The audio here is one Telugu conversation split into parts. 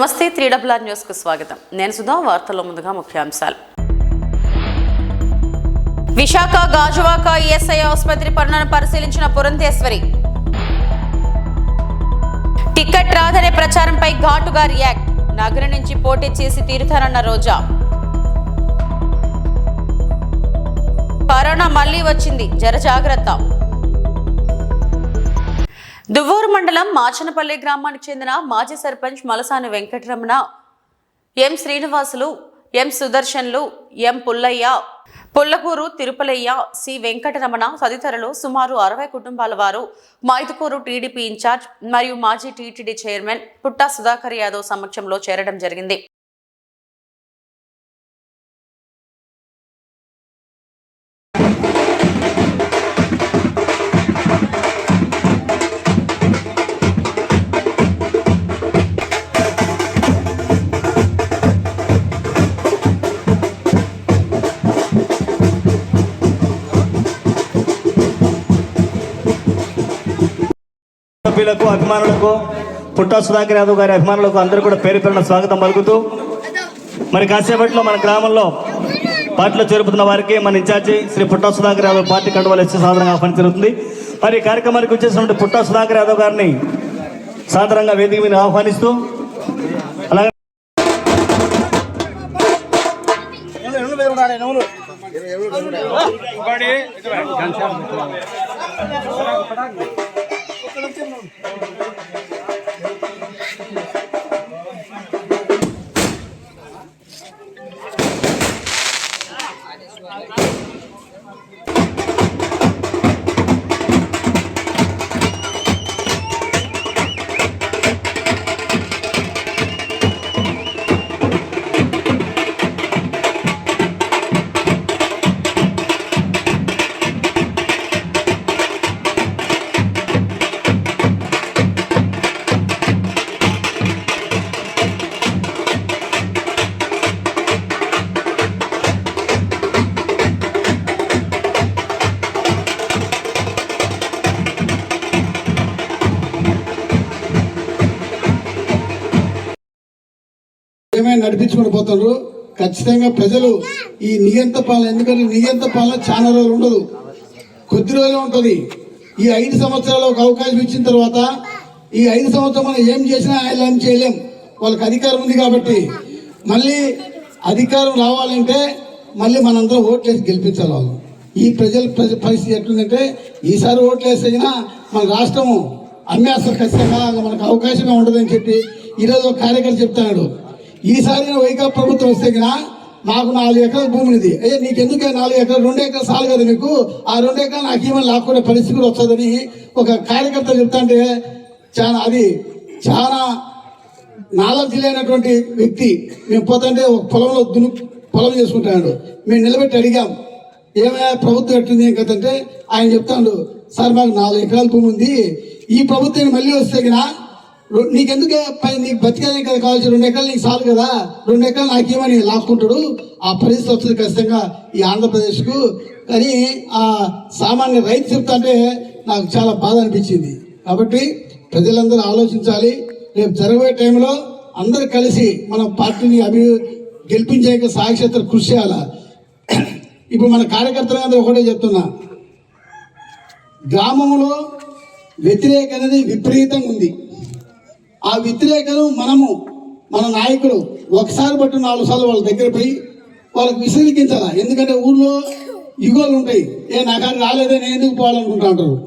నమస్తే 3RR న్యూస్ కు స్వాగతం. నేను సుధా. వార్తల్లో ముందుగా ముఖ్యాంశాలు. విశాఖ గాజువాక ఈఎస్ఐ ఆసుపత్రి పనులను పరిశీలించిన పురంధేశ్వరి. టికెట్ రాదనే ప్రచారంపై ఘాటుగా రియాక్ట్. నగరం నుంచి పోటీ చేసి తీరుతారన్న రోజా. కరోనా మళ్లీ వచ్చింది, జరజాగ్రత్త. దువ్వూరు మండలం మాచనపల్లి గ్రామానికి చెందిన మాజీ సర్పంచ్ మలసాని వెంకటరమణ, ఎం శ్రీనివాసులు, ఎం సుదర్శన్లు, ఎం పుల్లయ్య, పుల్లకూరు తిరుపలయ్య, సి వెంకటరమణ తదితరులు సుమారు 60 కుటుంబాల వారు మైదుకూరు టీడీపీ ఇన్ఛార్జ్ మరియు మాజీ టీటీడీ చైర్మన్ పుట్టా సుధాకర్ యాదవ్ సమక్షంలో చేరడం జరిగింది. సభ్యులకు, అభిమానులకు, పుట్టా సుధాకర్ యాదవ్ గారి అభిమానులకు అందరూ కూడా పేరు పేరున స్వాగతం పలుకుతూ, మరి కాసేపట్లో మన గ్రామంలో పార్టీలో చేరుపుతున్న వారికి మన ఇన్ఛార్జి శ్రీ పుట్టా సుధాకర్ యాదవ్ పార్టీ కండువాలు ఇచ్చే సాధారణంగా ఆహ్వానం జరుగుతుంది. మరి ఈ కార్యక్రమానికి వచ్చేసినటువంటి పుట్టా సుధాకర్ యాదవ్ గారిని సాధారణంగా వేదిక మీద ఆహ్వానిస్తూ, అలాగే నడిపించుకుని పోతారు. ఖచ్చితంగా ప్రజలు ఈ నియంత పాలన, ఎందుకంటే నియంత పాలన చాలా రోజులు ఉండదు, కొద్ది రోజులు ఉంటుంది. ఈ 5 సంవత్సరాలు ఒక అవకాశం ఇచ్చిన తర్వాత ఈ 5 సంవత్సరం మనం ఏం చేసినా ఆయన ఏం చేయలేం. వాళ్ళకి అధికారం ఉంది కాబట్టి మళ్ళీ అధికారం రావాలంటే మళ్ళీ మనందరం ఓట్లేసి గెలిపించాలి వాళ్ళు. ఈ ప్రజల పరిస్థితి ఎట్లుందంటే ఈసారి ఓట్లేసినా మన రాష్ట్రము అమ్మేస్తారు, ఖచ్చితంగా మనకు అవకాశమే ఉండదని చెప్పి ఈరోజు ఒక కార్యకర్త చెప్తున్నాడు. ఈసారి వైకాపా ప్రభుత్వం వస్తే కన్నా నాకు 4 ఎకరాల భూమి ఉంది, అయ్యే నీకెందుకు 4 ఎకరాలు, 2 ఎకరాలు చాలు కదా మీకు, ఆ 2 ఎకరాలు నాకు ఏమైనా లాక్కునే పరిస్థితి కూడా వస్తుందని ఒక కార్యకర్త చెప్తా అంటే అది చాలా నాలెడ్జ్ లేనటువంటి వ్యక్తి. మేము పోతుంటే ఒక పొలంలో పొలం చేసుకుంటాడు. మేము నిలబెట్టి అడిగాం, ఏమైనా ప్రభుత్వం ఎట్టుంది ఏం కదంటే ఆయన చెప్తాడు, సార్ మాకు 4 ఎకరాల భూమి ఉంది, ఈ ప్రభుత్వం మళ్ళీ వస్తే కన్నా నీకెందుకే నీకు బతికేదే కదా కావాల్సి, 2 ఎకరాలు నీకు చాలు కదా, 2 ఎకరాలు నాకేమని లాక్కుంటాడు. ఆ పరిస్థితి వస్తుంది ఖచ్చితంగా ఈ ఆంధ్రప్రదేశ్కు. కానీ ఆ సామాన్య రైతు చెప్తా అంటే నాకు చాలా బాధ అనిపించింది. కాబట్టి ప్రజలందరూ ఆలోచించాలి. రేపు జరగబోయే టైంలో అందరూ కలిసి మన పార్టీని గెలిపించే సాక్షాత్తు కృషి చేయాలి. ఇప్పుడు మన కార్యకర్తలందరూ ఒకటే చెప్తున్నా, గ్రామంలో వ్యతిరేక అనేది విపరీతంగా ఉంది. ఆ వ్యతిరేకను మన నాయకుడు ఒకసారి బట్టి 4 సార్లు వాళ్ళ దగ్గర పోయి వాళ్ళకి విసిరికించాలా. ఎందుకంటే ఊళ్ళో యుగోలు ఉంటాయి, నాకు రాలేదే నేను ఎందుకు పోవాలనుకుంటా ఉంటారు.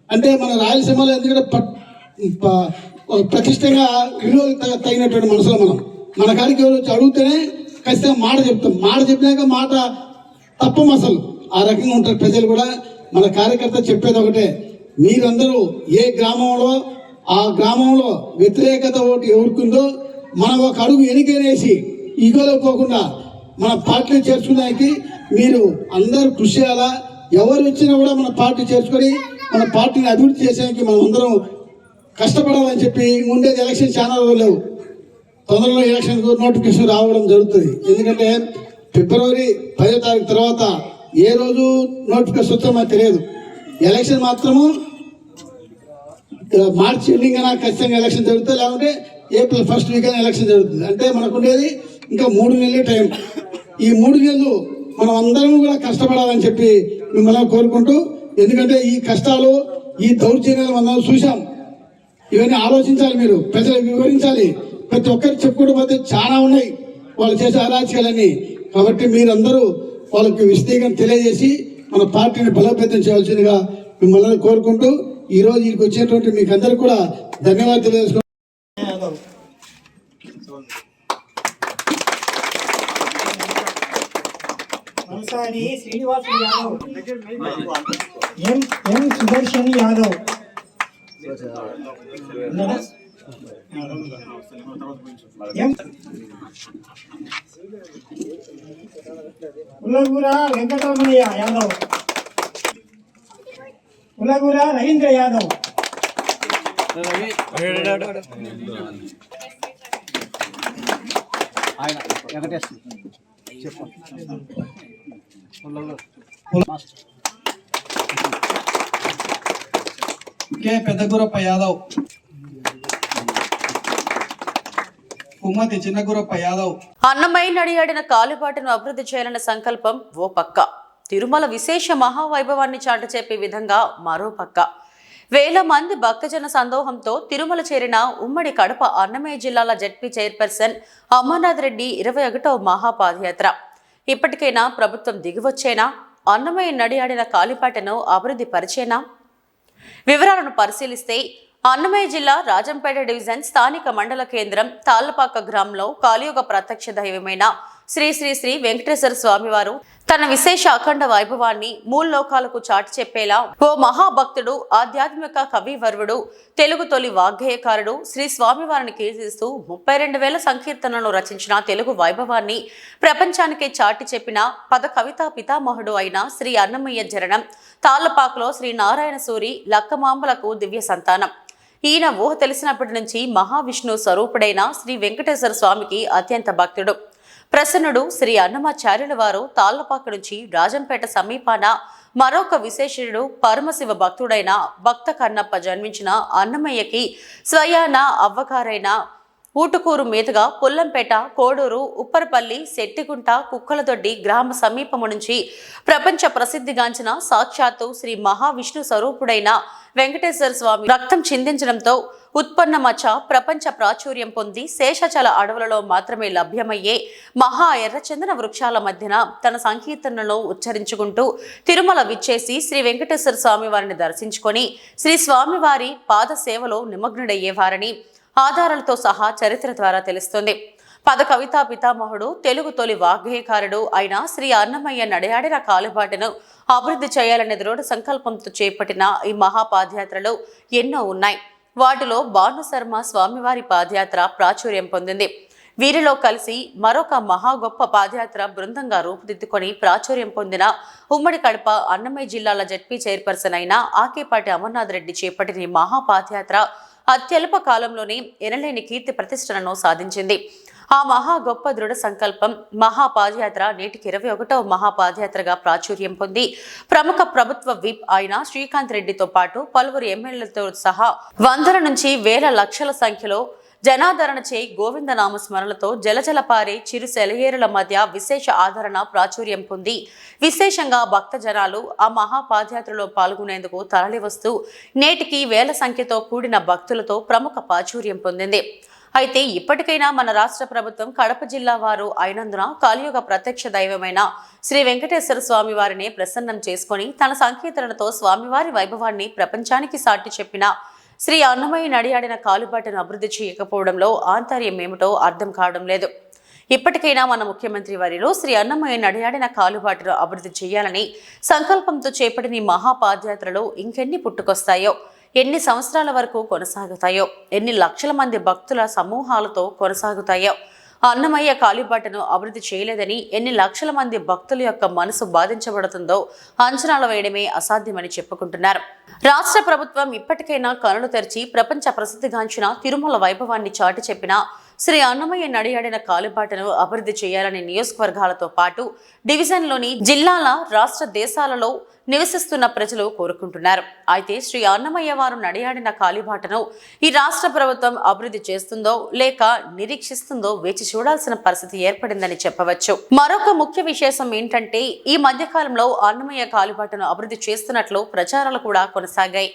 అంటే మన రాయలసీమలో ఎందుకంటే ప్రతిష్టంగా విలువలు తగినటువంటి మనుషులు మన కాడికి ఎవరు వచ్చి అడిగితేనే ఖచ్చితంగా మాట చెప్తాం. మాట చెప్పినాక మాట తప్పం అసలు. ఆ రకంగా ఉంటారు ప్రజలు కూడా. మన కార్యకర్త చెప్పేది ఒకటే, మీరందరూ ఏ గ్రామంలో ఆ గ్రామంలో వ్యతిరేకత ఓటు ఎవరుకుందో మనం ఒక అడుగు వెనుకేసి ఈగోలో పోకుండా మన పార్టీలో చేర్చుకోవడానికి మీరు అందరూ కృషి చేయాలా. ఎవరు వచ్చినా కూడా మన పార్టీ చేర్చుకొని మన పార్టీని అభివృద్ధి చేసేందుకు మనం అందరం కష్టపడాలని చెప్పి. ఉండేది ఎలక్షన్ చాలా రోజులు లేవు, తొందరలో ఎలక్షన్ నోటిఫికేషన్ రావడం జరుగుతుంది. ఎందుకంటే ఫిబ్రవరి 10వ తారీఖు తర్వాత ఏ రోజు నోటిఫికేషన్ వచ్చో మాకు తెలియదు. ఎలక్షన్ మాత్రము మార్చి ఎండింగ్ ఖచ్చితంగా ఎలక్షన్ జరుగుతుంది, లేకుంటే ఏప్రిల్ ఫస్ట్ వీక్ అని ఎలక్షన్ జరుగుతుంది. అంటే మనకు ఉండేది ఇంకా 3 నెలలే టైం. ఈ 3 నెలలు మనం అందరం కూడా కష్టపడాలని చెప్పి మిమ్మల్ని కోరుకుంటూ, ఎందుకంటే ఈ కష్టాలు ఈ దౌర్జన్యాలు మనం చూసాం. ఇవన్నీ ఆలోచించాలి, మీరు ప్రజలకు వివరించాలి. ప్రతి ఒక్కరికి చెప్పుకుంటూ పోతే చాలా ఉన్నాయి వాళ్ళు చేసే అరాచకాలన్నీ. కాబట్టి మీరందరూ వాళ్ళకి విస్తీర్ణం తెలియజేసి మన పార్టీని బలోపేతం చేయవలసిందిగా మిమ్మల్ని కోరుకుంటూ ఈరోజు ఇక్కడికి వచ్చేటువంటి మీకు అందరికీ కూడా ధన్యవాదాలు తెలియజేసుకుంటాం. మలసాని శ్రీనివాస్ యాదవ్, ఎం సుదర్శన్ యాదవ్, పుల్లగూర వెంకటరమణయ్య యాదవ్, పుల్లగూర రవీంద్ర యాదవ్, కె పెద్దగురప్ప యాదవ్, కుమ్మతి చిన్నగురప్ప యాదవ్. అన్నమయ్య నడియాడిన కాలిబాటను అభివృద్ధి చేయాలన్న సంకల్పం ఓ పక్క, తిరుమల విశేష మహావైభవాన్ని చాటు చెప్పే విధంగా మరో పక్క. వేల మంది భక్తజన సందోహంతో తిరుమల చేరిన ఉమ్మడి కడప అన్నమయ్య జిల్లాల జెడ్పీ చైర్పర్సన్ అమర్నాథ్ రెడ్డి 21వ మహాపాదయాత్ర. ఇప్పటికైనా ప్రభుత్వం దిగివచ్చేనా? అన్నమయ్య నడియాడిన కాలిబాటను అభివృద్ధి పరిచేనా? వివరాలను పరిశీలిస్తే అన్నమయ్య జిల్లా రాజంపేట డివిజన్ స్థానిక మండల కేంద్రం తాళ్లపాక గ్రామంలో కలియుగ ప్రత్యక్ష దైవమైన శ్రీ శ్రీ శ్రీ వెంకటేశ్వర స్వామివారు తన విశేష అఖండ వైభవాన్ని మూల్లోకాలకు చాటి చెప్పేలా ఓ మహాభక్తుడు, ఆధ్యాత్మిక కవివర్వుడు, తెలుగు తొలి వాగ్గేయకారుడు శ్రీ స్వామివారిని కీర్తిస్తూ 32,000 సంకీర్తనలను రచించిన తెలుగు వైభవాన్ని ప్రపంచానికే చాటి చెప్పిన పద కవితా పితామహుడు అయిన శ్రీ అన్నమయ్య జరణం తాళ్లపాకలో శ్రీ నారాయణ సూరి లక్కమాంబలకు దివ్య సంతానం. ఈయన ఊహ తెలిసినప్పటి నుంచి మహావిష్ణు స్వరూపుడైన శ్రీ వెంకటేశ్వర స్వామికి అత్యంత భక్తుడు. ప్రసన్నుడు శ్రీ అన్నమాచార్యుల వారు తాళ్లపాక నుంచి రాజంపేట సమీపాన మరొక విశేషుడు పరమశివ భక్తుడైన భక్త కన్నప్ప జన్మించిన అన్నమయ్యకి స్వయాన అవ్వగారైన ఊటుకూరు మీదుగా పుల్లంపేట, కోడూరు, ఉప్పరపల్లి, శెట్టిగుంట, కుక్కలదొడ్డి గ్రామ సమీపము నుంచి ప్రపంచ ప్రసిద్ధిగాంచిన సాక్షాత్తు శ్రీ మహావిష్ణు స్వరూపుడైన వెంకటేశ్వర స్వామి రక్తం చిందించడంతో ఉత్పన్నమచ్చ ప్రపంచ ప్రాచుర్యం పొంది శేషాచల అడవులలో మాత్రమే లభ్యమయ్యే మహా ఎర్రచందన వృక్షాల మధ్యన తన సంకీర్తనలను ఉచ్చరించుకుంటూ తిరుమల విచ్చేసి శ్రీ వెంకటేశ్వర స్వామి వారిని దర్శించుకొని శ్రీ స్వామివారి పాద సేవలో నిమగ్నుడయ్యేవారని ఆధారాలతో సహా చరిత్ర ద్వారా తెలుస్తుంది. పద కవితా పితామహుడు, తెలుగు తొలి వాగ్గేయకారుడు అయిన శ్రీ అన్నమయ్య నడియాడిన కాలిబాటను అభివృద్ధి చేయాలనే దృఢ సంకల్పంతో చేపట్టిన ఈ మహాపాదయాత్రలు ఎన్నో ఉన్నాయి. వాటిలో భానుశర్మ స్వామివారి పాదయాత్ర ప్రాచుర్యం పొందింది. వీరిలో కలిసి మరొక మహా గొప్ప పాదయాత్ర బృందంగా రూపుదిద్దుకొని ప్రాచుర్యం పొందిన ఉమ్మడి కడప అన్నమయ్య జిల్లాల జెడ్పీ చైర్పర్సన్ అయిన ఆకేపాటి అమర్నాథ్ రెడ్డి చేపట్టిన ఈ మహాపాదయాత్ర అత్యల్ప కాలంలోనే ఎనలేని కీర్తి ప్రతిష్టలను సాధించింది. ఆ మహా గొప్ప దృఢ సంకల్పం మహాపాదయాత్ర నేటికి 21వ మహాపాదయాత్రగా ప్రాచుర్యం పొంది ప్రముఖ ప్రభుత్వ విప్ అయిన శ్రీకాంత్ రెడ్డితో పాటు పలువురు ఎమ్మెల్యేలతో సహా వందల నుంచి వేల లక్షల సంఖ్యలో జనాదరణ చేయి గోవిందనామ స్మరణలతో జలజల పారే చిరు సెలయేరుల మధ్య విశేష ఆదరణ ప్రాచుర్యం పొంది విశేషంగా భక్త జనాలు ఆ మహాపాదయాత్రలో పాల్గొనేందుకు తరలివస్తూ నేటికి వేల సంఖ్యతో కూడిన భక్తులతో ప్రముఖ ప్రాచుర్యం పొందింది. అయితే ఇప్పటికైనా మన రాష్ట్ర ప్రభుత్వం కడప జిల్లా వారు అయినందున కలియుగ ప్రత్యక్ష దైవమైన శ్రీ వెంకటేశ్వర స్వామి వారిని ప్రసన్నం చేసుకుని తన సంకీర్తనతో స్వామివారి వైభవాన్ని ప్రపంచానికి సాటి చెప్పిన శ్రీ అన్నమయ్య నడియాడిన కాలిబాటను అభివృద్ధి చేయకపోవడంలో ఆంతర్యం ఏమిటో అర్థం కావడం లేదు. ఇప్పటికైనా మన ముఖ్యమంత్రి వర్యులు శ్రీ అన్నమయ్య నడియాడిన కాలిబాటను అభివృద్ధి చేయాలని సంకల్పంతో చేపట్టిన ఈ మహాపాదయాత్రలు ఇంకెన్ని పుట్టుకొస్తాయో, ఎన్ని సంవత్సరాల వరకు కొనసాగుతాయో, ఎన్ని లక్షల మంది భక్తుల సమూహాలతో కొనసాగుతాయో, అన్నమయ్య కాలిబాటను అభివృద్ధి చేయలేదని ఎన్ని లక్షల మంది భక్తుల యొక్క మనసు బాధించబడుతుందో అంచనాలు వేయడమే అసాధ్యమని చెప్పుకుంటున్నారు. రాష్ట్ర ప్రభుత్వం ఇప్పటికైనా కనులు తెరిచి ప్రపంచ ప్రసిద్ధిగాంచిన తిరుమల వైభవాన్ని చాటి చెప్పిన శ్రీ అన్నమయ్య నడియాడిన కాలిబాటను అభివృద్ధి చేయాలని నియోజకవర్గాలతో పాటు డివిజన్లోని జిల్లాల రాష్ట్ర దేశాలలో నివసిస్తున్న ప్రజలు కోరుకుంటున్నారు. అయితే శ్రీ అన్నమయ్య వారు నడియాడిన కాలిబాటను ఈ రాష్ట్ర ప్రభుత్వం అభివృద్ధి చేస్తుందో లేక నిరీక్షిస్తుందో వేచి చూడాల్సిన పరిస్థితి ఏర్పడిందని చెప్పవచ్చు. మరొక ముఖ్య విశేషం ఏంటంటే ఈ మధ్యకాలంలో అన్నమయ్య కాలిబాటను అభివృద్ధి చేస్తున్నట్లు ప్రచారాలు కూడా కొనసాగాయి.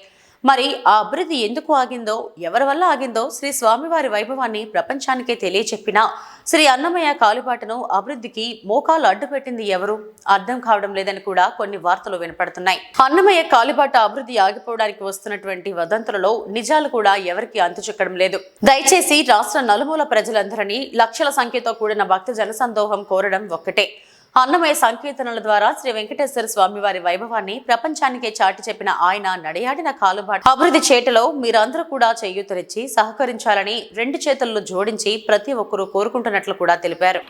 మరి ఆ అభివృద్ధి ఎందుకు ఆగిందో, ఎవరి వల్ల ఆగిందో శ్రీ స్వామివారి వైభవాన్ని ప్రపంచానికే తెలియచెప్పిన శ్రీ అన్నమయ్య కాలిబాటను అభివృద్ధికి మోకాలు అడ్డుపెట్టింది ఎవరు అర్థం కావడం లేదని కూడా కొన్ని వార్తలు వినపడుతున్నాయి. అన్నమయ్య కాలిబాట అభివృద్ధి ఆగిపోవడానికి వస్తున్నటువంటి వదంతులలో నిజాలు కూడా ఎవరికి అంతుచిక్కడం లేదు. దయచేసి రాష్ట్ర నలుమూల ప్రజలందరినీ లక్షల సంఖ్యతో కూడిన భక్త జనసందోహం కోరడం ఒక్కటే. అన్నమయ్య సంకీర్తనల ద్వారా శ్రీ వెంకటేశ్వర స్వామి వారి వైభవాన్ని ప్రపంచానికే చాటి చెప్పిన ఆయన నడియాడిన కాలుబాట అభివృద్ధి చేటలో మీరందరూ కూడా చేయూతనిచ్చి సహకరించాలని రెండు చేతులను జోడించి ప్రతి ఒక్కరూ కోరుకుంటున్నట్లు కూడా తెలిపారు.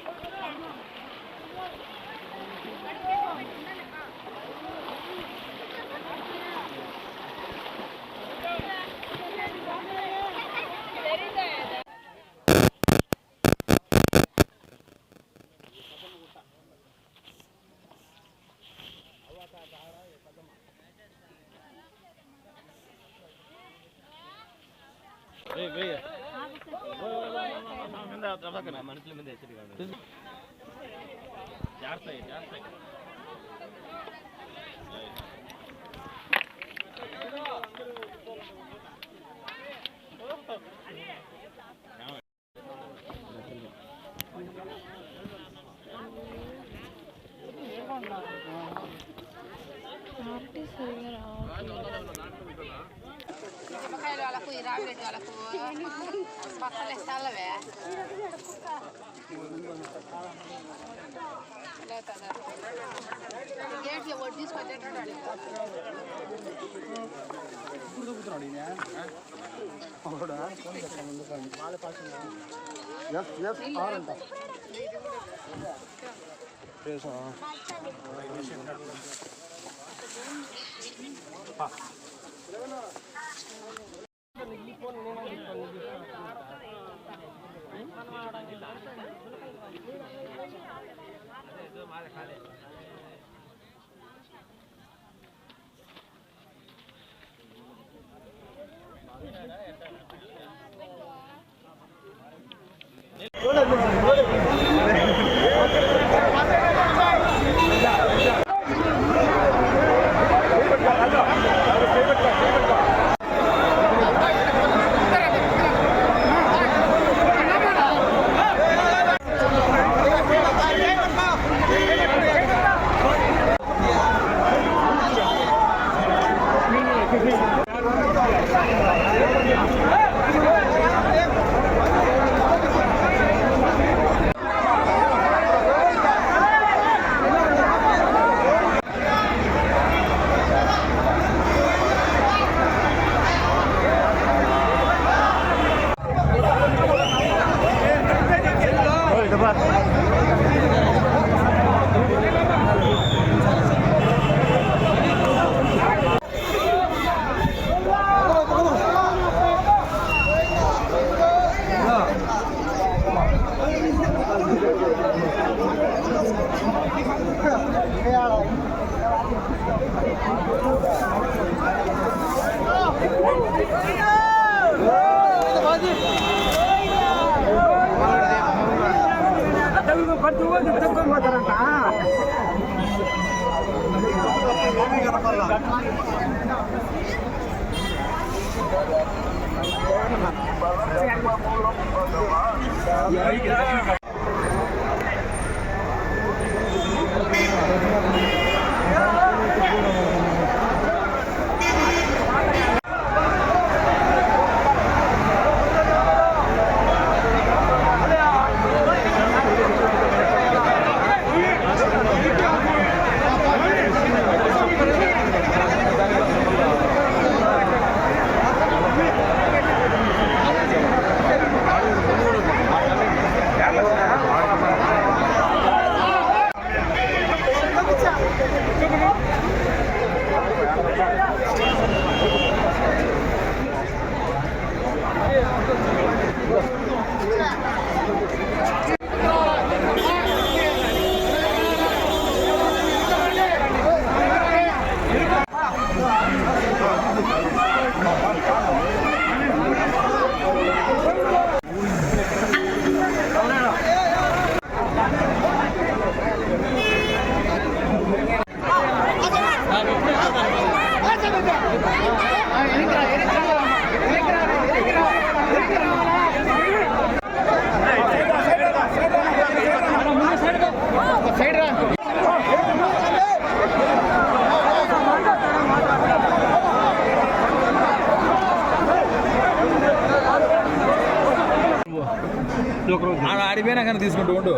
బ్యాగ్ తీసుకుంటూ ఉండు.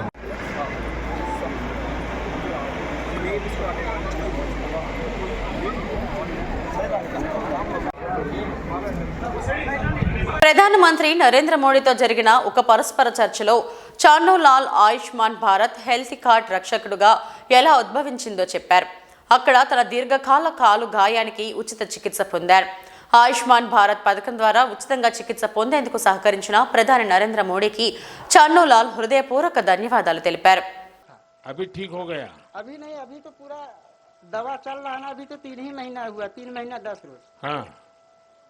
ప్రధానమంత్రి నరేంద్ర మోడీతో జరిగిన ఒక పరస్పర చర్చలో చాన్నోలాల్ ఆయుష్మాన్ భారత్ హెల్త్ కార్డ్ రక్షకుడుగా ఎలా ఉద్భవించిందో చెప్పారు. అక్కడ తన దీర్ఘకాల కాలు గాయానికి ఉచిత చికిత్స పొందారు. ఆయుష్మాన్ భారత్ పథకం ద్వారా ఉచితంగా చికిత్స పొందేందుకు సహకరించిన ప్రధాని నరేంద్ర మోడీకి చాన్నోలాల్ హృదయపూర్వక ధన్యవాదాలు తెలిపారు. अभी ठीक हो गया? अभी नहीं, अभी तो पूरा दवा चल रहा है ना, अभी तो 3 ही महीना हुआ, 3 महीना 10 रोज। हाँ,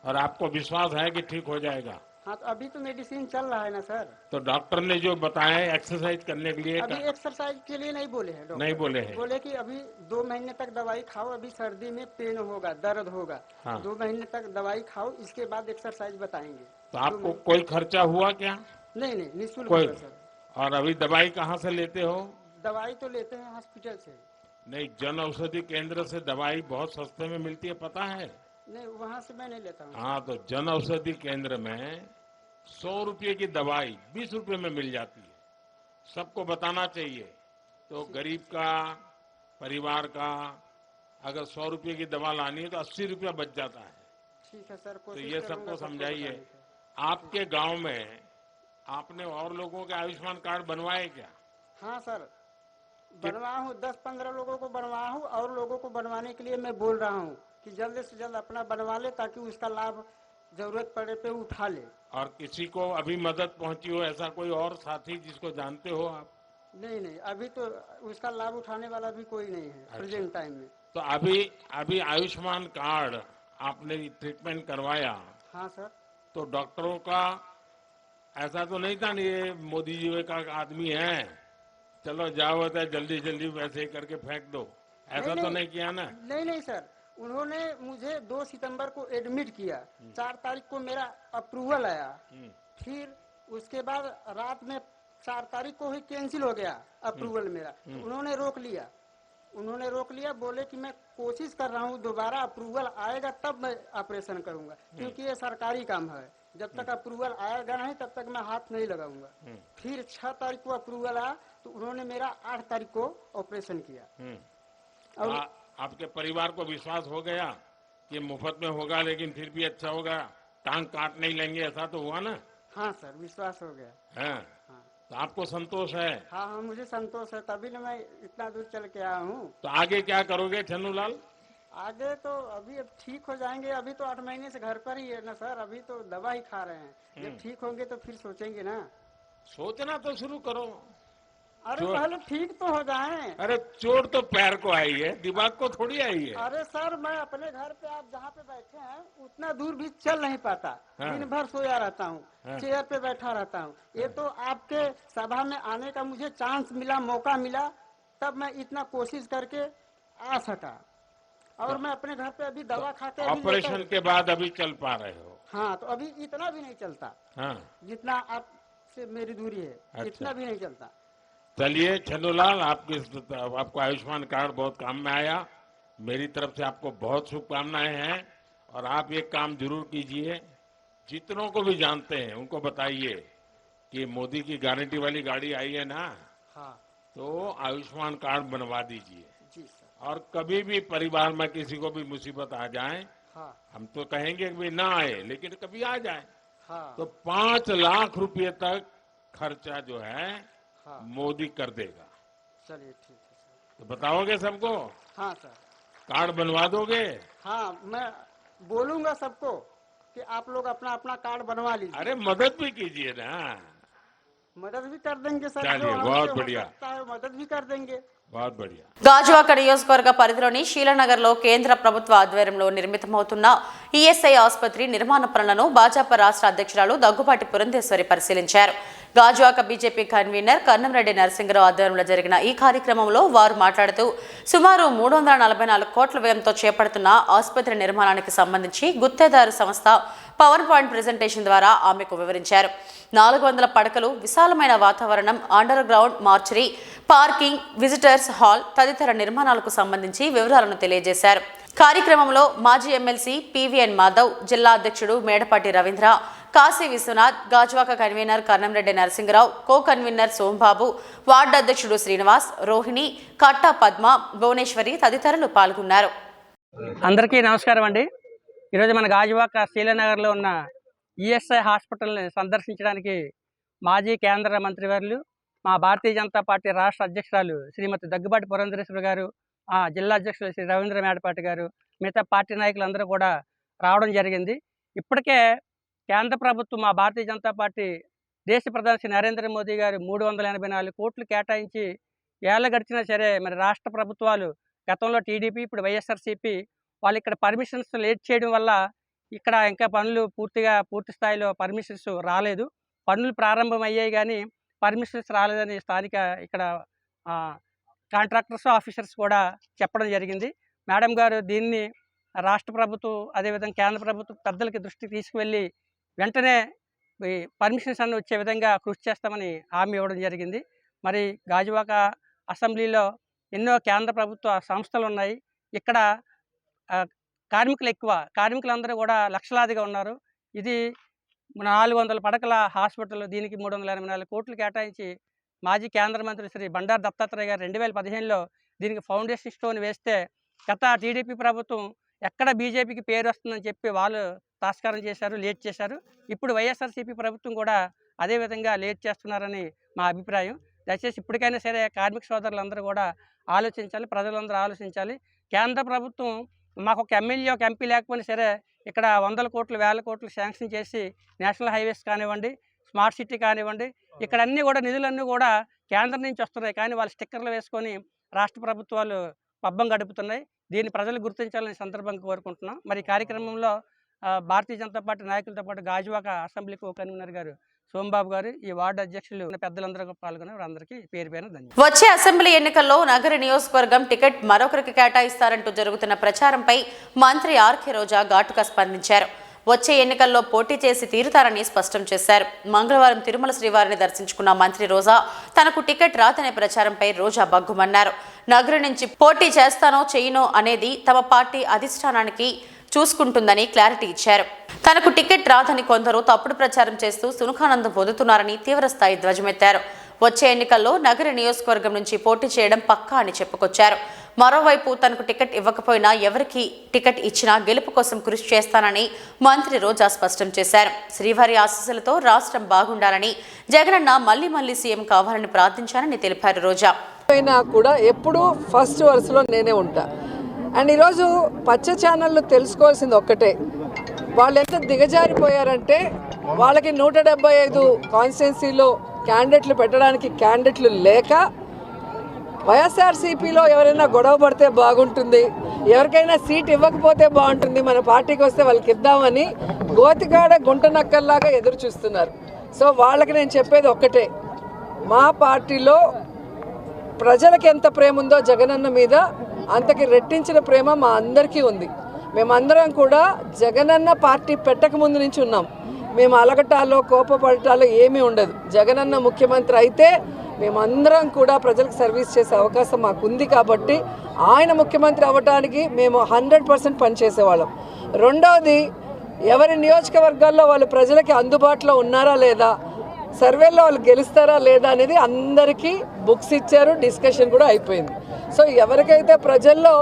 और आपको विश्वास है कि ठीक हो जाएगा? हाँ, तो अभी तो मेडिसिन चल रहा है ना सर। तो डॉक्टर ने जो बताया एक्सरसाइज करने के लिए अभी एक्सरसाइज के लिए नहीं बोले हैं डॉक्टर। नहीं बोले हैं? बोले कि अभी 2 महीने तक दवाई खाओ, अभी सर्दी में पेन होगा, दर्द होगा। हाँ। 2 महीने तक दवाई खाओ, इसके बाद एक्सरसाइज बताएंगे। तो आपको कोई खर्चा हुआ क्या? नहीं नहीं, निःशुल्क कोई? होगा सर। और अभी दवाई कहाँ से लेते हो? दवाई तो लेते हैं हॉस्पिटल से। नहीं, जन औषधि केंद्र से दवाई बहुत सस्ते में मिलती है, पता है? नहीं, वहाँ से मैं नहीं लेता हूँ। हाँ, तो जन औषधि केंद्र में 100 रुपये की दवाई 20 रुपये में मिल जाती है। सबको बताना चाहिए। तो गरीब का, परिवार का अगर 100 रुपये की दवा लानी है तो 80 रुपया बच जाता है। ठीक है सर, तो ये सबको समझाइए। आपके गांव में आपने और लोगों के आयुष्मान कार्ड बनवाए क्या? हाँ सर, बनवाया हूँ, 10-15 लोगों को बनवाया हूँ, और लोगों को बनवाने के लिए मैं बोल रहा हूँ कि जल्द से जल्द अपना बनवा ले, ताकि उसका लाभ जरूरत पड़े पे उठा ले। और किसी को अभी मदद पहुंची हो ऐसा कोई और साथी जिसको जानते हो आप? नहीं नहीं, अभी तो उसका लाभ उठाने वाला भी कोई नहीं है प्रेजेंट टाइम में। तो अभी आयुष्मान कार्ड आपने ट्रीटमेंट करवाया? हाँ सर। तो डॉक्टरों का ऐसा तो नहीं था, ये मोदी जी का आदमी है, चलो जाओ होता जल्दी जल्दी वैसे ही करके फेंक दो, ऐसा तो नहीं किया ना? नहीं नहीं सर, उन्होंने मुझे 2 सितंबर को एडमिट किया, 4 तारीख को मेरा अप्रूवल आया, फिर उसके बाद रात में 4 तारीख को ही कैंसिल हो गया अप्रूवल मेरा। उन्होंने रोक लिया, बोले कि मैं कोशिश कर रहा हूँ, दोबारा अप्रूवल आएगा तब मैं ऑपरेशन करूंगा, क्योंकि ये सरकारी काम है, जब तक अप्रूवल आएगा नहीं तब तक मैं हाथ नहीं लगाऊंगा। फिर 6 तारीख को अप्रूवल आया तो उन्होंने मेरा 8 तारीख को ऑपरेशन किया। और आपके परिवार को विश्वास हो गया कि मुफ्त में होगा, लेकिन फिर भी अच्छा होगा, टांग काट नहीं लेंगे, ऐसा तो हुआ ना? हाँ सर, विश्वास हो गया है। तो आपको संतोष है? हाँ हाँ, मुझे संतोष है, तभी ना मैं इतना दूर चल के आया हूँ। तो आगे क्या करोगे छन्नूलाल? आगे तो अभी अब ठीक हो जाएंगे, अभी तो 8 महीने से घर पर ही है ना सर, अभी तो दवा ही खा रहे हैं, जब ठीक होंगे तो फिर सोचेंगे ना। सोचना तो शुरू करो। अरे पहले ठीक तो हो जाएं। अरे चोट तो पैर को आई है, दिमाग को थोड़ी आई है। अरे सर, मैं अपने घर पे, आप जहाँ पे बैठे हैं उतना दूर भी चल नहीं पाता। हाँ। दिन भर सोया रहता हूँ। हाँ। चेयर पे बैठा रहता हूँ। ये तो आपके सभा में आने का मुझे चांस मिला, मौका मिला, तब मैं इतना कोशिश करके आ सका। और मैं अपने घर पे अभी दवा खाते ऑपरेशन के बाद अभी चल पा रहे हो? हाँ, तो अभी इतना भी नहीं चलता। हाँ, जितना आपसे मेरी दूरी है। अच्छा। इतना भी नहीं चलता। चलिए छन्नूलाल, आपको आयुष्मान कार्ड बहुत काम में आया। मेरी तरफ से आपको बहुत शुभकामनाएं हैं, और आप एक काम जरूर कीजिए, जितनों को भी जानते हैं उनको बताइए कि मोदी की गारंटी वाली गाड़ी आई है ना, हाँ, तो आयुष्मान कार्ड बनवा दीजिए। जी सर। और कभी भी परिवार में किसी को भी मुसीबत आ जाए, हाँ हम तो कहेंगे कि ना आए, लेकिन कभी आ जाए हाँ, तो 5 लाख रुपए तक खर्चा जो है हाँ, मोदी कर देगा। चलिए ठीक है सर। तो बताओगे सबको? हाँ सर। कार्ड बनवा दोगे? हाँ, मैं बोलूंगा सबको कि आप लोग अपना अपना कार्ड बनवा लीजिए। अरे मदद भी कीजिए ना। मदद भी कर देंगे सर, चलिए, जो हमसे बहुत हो बढ़िया। सकता है मदद भी कर देंगे। बहुत बढ़िया। గాజువాక నియోజకవర్గ పరిధిలోని శీలనగర్లో కేంద్ర ప్రభుత్వ ఆధ్వర్యంలో నిర్మితమవుతున్న ఈఎస్ఐ ఆసుపత్రి నిర్మాణ పనులను భాజపా రాష్ట్ర అధ్యక్షురాలు దగ్గుబాటి పురంధేశ్వరి పరిశీలించారు. గాజువాక బీజేపీ కన్వీనర్ కన్నంరెడ్డి నరసింగరావు ఆధ్వర్యంలో జరిగిన ఈ కార్యక్రమంలో వారు మాట్లాడుతూ సుమారు 344 కోట్ల వ్యయంతో చేపడుతున్న ఆసుపత్రి నిర్మాణానికి సంబంధించి గుత్తేదారు సంస్థ పవర్ పాయింట్ ప్రెజెంటేషన్ ద్వారా ఆమెకు వివరించారు. 400 పడకలు, విశాలమైన వాతావరణం, under ground mortuary, parking, visitors hall తదితర నిర్మాణాలకు సంబంధించి వివరాలను తెలియజేశారు. కార్యక్రమంలో మాజీ ఎమ్మెల్సీ పివిఎన్ మాధవ్, జిల్లా అధ్యక్షుడు Medapati Ravindra, Kashi Vishwanath, Gajuwaka convener Kannamreddy Narasingarao, co convener Sombabu, ward అధ్యక్షుడు శ్రీనివాస్, రోహిణి, కట్టా పద్మ, భువనేశ్వరి తదితరులు పాల్గొన్నారు. అందరికీ నమస్కారం అండి. ఈరోజు మన గాజువాక శ్రీలనగర్లో ఉన్న ఈఎస్ఐ హాస్పిటల్ని సందర్శించడానికి మాజీ కేంద్ర మంత్రివర్యులు, మా భారతీయ జనతా పార్టీ రాష్ట్ర అధ్యక్షురాలు శ్రీమతి దగ్గుబాటి పురంధరేశ్వరి గారు, జిల్లా అధ్యక్షులు శ్రీ రవీంద్ర మేడపాటి గారు, మిగతా పార్టీ నాయకులందరూ కూడా రావడం జరిగింది. ఇప్పటికే కేంద్ర ప్రభుత్వం, మా భారతీయ జనతా పార్టీ దేశ ప్రధాని శ్రీ నరేంద్ర మోదీ గారు 384 కోట్లు కేటాయించి ఏళ్ళ గడిచినా సరే మరి రాష్ట్ర ప్రభుత్వాలు, గతంలో టీడీపీ, ఇప్పుడు వైఎస్ఆర్సీపీ వాళ్ళు ఇక్కడ పర్మిషన్స్ లేట్ చేయడం వల్ల ఇక్కడ ఇంకా పనులు పూర్తి స్థాయిలో పర్మిషన్స్ రాలేదు. పనులు ప్రారంభమయ్యాయి కానీ పర్మిషన్స్ రాలేదని స్థానిక ఇక్కడ కాంట్రాక్టర్స్, ఆఫీసర్స్ కూడా చెప్పడం జరిగింది. మేడం గారు దీన్ని రాష్ట్ర ప్రభుత్వం అదేవిధంగా కేంద్ర ప్రభుత్వం పెద్దలకి దృష్టికి తీసుకువెళ్ళి వెంటనే ఈ పర్మిషన్స్ అన్నీ వచ్చే విధంగా కృషి చేస్తామని హామీ ఇవ్వడం జరిగింది. మరి గాజువాక అసెంబ్లీలో ఎన్నో కేంద్ర ప్రభుత్వ సంస్థలు ఉన్నాయి. ఇక్కడ కార్మికులు ఎక్కువ, కార్మికులందరూ కూడా లక్షలాదిగా ఉన్నారు. ఇది 400 పడకల హాస్పిటల్, దీనికి 384 కోట్లు కేటాయించి మాజీ కేంద్ర మంత్రి శ్రీ బండారు దత్తాత్రేయ గారు 2015లో దీనికి ఫౌండేషన్ స్టోన్ వేస్తే గత టీడీపీ ప్రభుత్వం ఎక్కడ బీజేపీకి పేరు వస్తుందని చెప్పి వాళ్ళు తాస్కారం చేశారు, లేట్ చేశారు. ఇప్పుడు వైఎస్ఆర్సీపీ ప్రభుత్వం కూడా అదేవిధంగా లేట్ చేస్తున్నారని మా అభిప్రాయం. దయచేసి ఇప్పటికైనా సరే కార్మిక సోదరులందరూ కూడా ఆలోచించాలి, ప్రజలందరూ ఆలోచించాలి. కేంద్ర ప్రభుత్వం మాకు ఒక ఎమ్మెల్యే, ఒక ఎంపీ లేకపోయినా సరే ఇక్కడ 100 కోట్లు, 1000 కోట్లు శాంక్షన్ చేసి నేషనల్ హైవేస్ కానివ్వండి, స్మార్ట్ సిటీ కానివ్వండి, ఇక్కడ అన్నీ కూడా నిధులన్నీ కూడా కేంద్రం నుంచి వస్తున్నాయి. కానీ వాళ్ళు స్టిక్కర్లు వేసుకొని రాష్ట్ర ప్రభుత్వాలు పబ్బం గడుపుతున్నాయి. దీన్ని ప్రజలు గుర్తించాలని సందర్భంగా కోరుకుంటున్నాం. మరి కార్యక్రమంలో భారతీయ జనతా పార్టీ నాయకులతో పాటు గాజువాక అసెంబ్లీ కో కన్వీనర్ గారు సోంబాబు గారు, ఈ వార్డు అధ్యక్షులు పెద్దలందరూ పాల్గొన్నారు. అందరికీ పేరు పేరున ధన్యవాదాలు. వచ్చే అసెంబ్లీ ఎన్నికల్లో నగర నియోజకవర్గం టికెట్ మరొకరికి కేటాయిస్తారంటూ జరుగుతున్న ప్రచారంపై మంత్రి ఆర్కే రోజా ఘాటుగా స్పందించారు. వచ్చే ఎన్నికల్లో పోటీ చేసి తీరుతారని స్పష్టం చేశారు. మంగళవారం తిరుమల శ్రీవారిని దర్శించుకున్న మంత్రి రోజా తనకు టికెట్ రాదనే ప్రచారంపై రోజా బగ్గుమన్నారు. నగరం నుంచి పోటీ చేస్తానో చేయనో అనేది తమ పార్టీ అధిష్టానానికి చూసుకుంటుందని క్లారిటీ ఇచ్చారు. తనకు టికెట్ రాదని కొందరు తప్పుడు ప్రచారం చేస్తూ సునకానందం పొందుతున్నారని తీవ్రస్థాయి ధ్వజమెత్తారు. వచ్చే ఎన్నికల్లో నగర నియోజకవర్గం నుంచి పోటీ చేయడం పక్కా అని చెప్పుకొచ్చారు. మరోవైపు తనకు టికెట్ ఇవ్వకపోయినా ఎవరికి టికెట్ ఇచ్చినా గెలుపు కోసం కృషి చేస్తానని మంత్రి రోజా స్పష్టం చేశారు. శ్రీవారి ఆశీస్సులతో రాష్ట్రం బాగుండాలని, జగనన్న మళ్లీ సీఎం కావాలని ప్రార్థించానని తెలిపారు. రోజా కూడా ఎప్పుడూ ఫస్ట్ వరుసలో నేనే ఉంటా. అండ్ ఈరోజు పచ్చ ఛానళ్ళు తెలుసుకోవాల్సింది ఒక్కటే, వాళ్ళు ఎంత దిగజారిపోయారంటే వాళ్ళకి 175 కాన్స్టిట్యున్సీలో క్యాండిడేట్లు పెట్టడానికి క్యాండిడేట్లు లేక వైఎస్ఆర్సీపీలో ఎవరైనా గొడవ పడితే బాగుంటుంది, ఎవరికైనా సీట్ ఇవ్వకపోతే బాగుంటుంది, మన పార్టీకి వస్తే వాళ్ళకి ఇద్దామని గోతికాడ గుంటనక్కల్లాగా ఎదురు చూస్తున్నారు. సో వాళ్ళకి నేను చెప్పేది ఒక్కటే, మా పార్టీలో ప్రజలకు ఎంత ప్రేమ ఉందో జగనన్న మీద అంతకి రెట్టించిన ప్రేమ మా అందరికీ ఉంది. మేమందరం కూడా జగనన్న పార్టీ పెట్టక ముందు నుంచి ఉన్నాం. మేము అలగటాలో కోపపడటాలో ఏమీ ఉండదు. జగనన్న ముఖ్యమంత్రి అయితే మేమందరం కూడా ప్రజలకు సర్వీస్ చేసే అవకాశం మాకుంది కాబట్టి ఆయన ముఖ్యమంత్రి అవ్వడానికి మేము 100% పనిచేసేవాళ్ళం. రెండవది, ఎవరి నియోజకవర్గాల్లో వాళ్ళు ప్రజలకి అందుబాటులో ఉన్నారా లేదా, సర్వేలో వాళ్ళు గెలుస్తారా లేదా అనేది అందరికీ బుక్స్ ఇచ్చారు, డిస్కషన్ కూడా అయిపోయింది. సో ఎవరికైతే ప్రజల్లో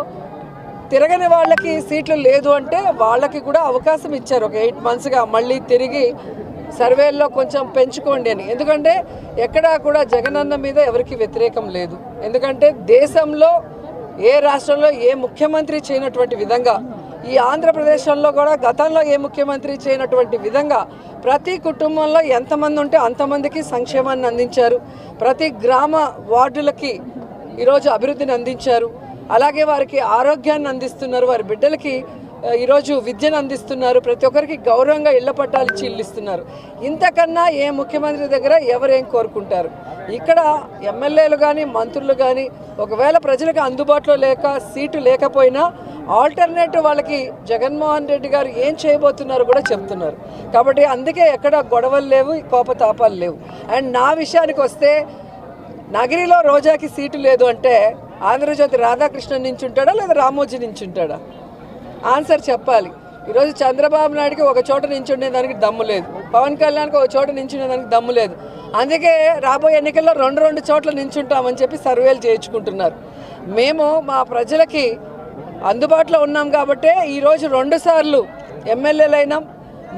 తిరగని వాళ్ళకి సీట్లు లేదు అంటే వాళ్ళకి కూడా అవకాశం ఇచ్చారు. ఒక 8 monthsగా మళ్ళీ తిరిగి సర్వేల్లో కొంచెం పెంచుకోండి అని. ఎందుకంటే ఎక్కడా కూడా జగనన్న మీద ఎవరికి వ్యతిరేకం లేదు. ఎందుకంటే దేశంలో ఏ రాష్ట్రంలో ఏ ముఖ్యమంత్రి చేయనటువంటి విధంగా, ఈ ఆంధ్రప్రదేశ్లో కూడా గతంలో ఏ ముఖ్యమంత్రి చేయనటువంటి విధంగా ప్రతి కుటుంబంలో ఎంతమంది ఉంటే అంతమందికి సంక్షేమాన్ని అందించారు. ప్రతి గ్రామ వార్డులకి ఈరోజు అభివృద్ధిని అందించారు. అలాగే వారికి ఆరోగ్యాన్ని అందిస్తున్నారు, వారి బిడ్డలకి ఈరోజు విద్యను అందిస్తున్నారు, ప్రతి ఒక్కరికి గౌరవంగా ఇళ్ల పట్టాలు ఇచ్చి ఇల్లు ఇస్తున్నారు. ఇంతకన్నా ఏ ముఖ్యమంత్రి దగ్గర ఎవరేం కోరుకుంటారు? ఇక్కడ ఎమ్మెల్యేలు కానీ మంత్రులు కానీ ఒకవేళ ప్రజలకు అందుబాటులో లేక సీటు లేకపోయినా ఆల్టర్నేటివ్ వాళ్ళకి జగన్మోహన్ రెడ్డి గారు ఏం చేయబోతున్నారో కూడా చెప్తున్నారు. కాబట్టి అందుకే ఎక్కడ గొడవలు లేవు, కోపతాపాలు లేవు. అండ్ నా విషయానికి వస్తే, నగరిలో రోజాకి సీటు లేదు అంటే ఆంధ్రజ్యోతి రాధాకృష్ణన్ నుంచి ఉంటాడా లేదా రామోజీ నుంచి ఉంటాడా? ఆన్సర్ చెప్పాలి. ఈరోజు చంద్రబాబు నాయుడికి ఒక చోట నుంచి ఉండేదానికి దమ్ము లేదు. పవన్ కళ్యాణ్కి ఒక చోట నించునేదానికి దమ్ము లేదు. అందుకే రాబోయే ఎన్నికల్లో రెండు చోట్ల నించుంటామని చెప్పి సర్వేలు చేయించుకుంటున్నారు. మేము మా ప్రజలకి అందుబాటులో ఉన్నాం కాబట్టే ఈరోజు 2 సార్లు ఎమ్మెల్యేలైనాం,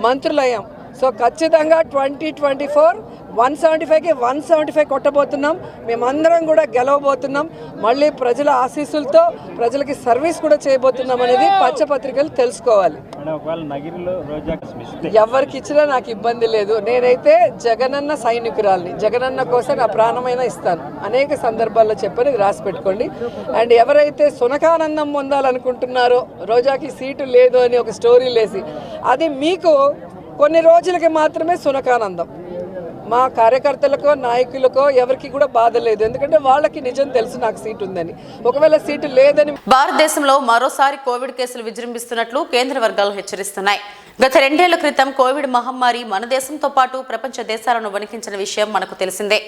మంత్రులయ్యాం. సో ఖచ్చితంగా 2024 175కి 175 కొట్టబోతున్నాం. మేమందరం కూడా గెలవబోతున్నాం. మళ్ళీ ప్రజల ఆశీస్సులతో ప్రజలకి సర్వీస్ కూడా చేయబోతున్నాం అనేది పచ్చపత్రికలు తెలుసుకోవాలి. ఎవరికి ఇచ్చినా నాకు ఇబ్బంది లేదు. నేనైతే జగనన్న సైనికురాల్ని, జగనన్న కోసం నా ప్రాణమైనా ఇస్తాను. అనేక సందర్భాల్లో చెప్పని రాసి పెట్టుకోండి. అండ్ ఎవరైతే సునకానందం పొందాలనుకుంటున్నారో రోజాకి సీటు లేదు అని ఒక స్టోరీ లేసి, అది మీకు కొన్ని రోజులకి మాత్రమే సునకానందం. మా కార్యకర్తలకో నాయకులకో ఎవరికి కూడా బాధ లేదు. ఎందుకంటే వాళ్ళకి నిజం తెలుసు నాకు సీటు ఉందని. ఒకవేళ సీటు లేదని భారతదేశంలో మరోసారి కోవిడ్ కేసులు విజృంభిస్తున్నట్లు కేంద్ర వర్గాలు హెచ్చరిస్తున్నాయి. గత 2 ఏళ్ల క్రితం కోవిడ్ మహమ్మారి మన దేశంతో పాటు ప్రపంచ దేశాలను వణికించిన విషయం మనకు తెలిసిందే.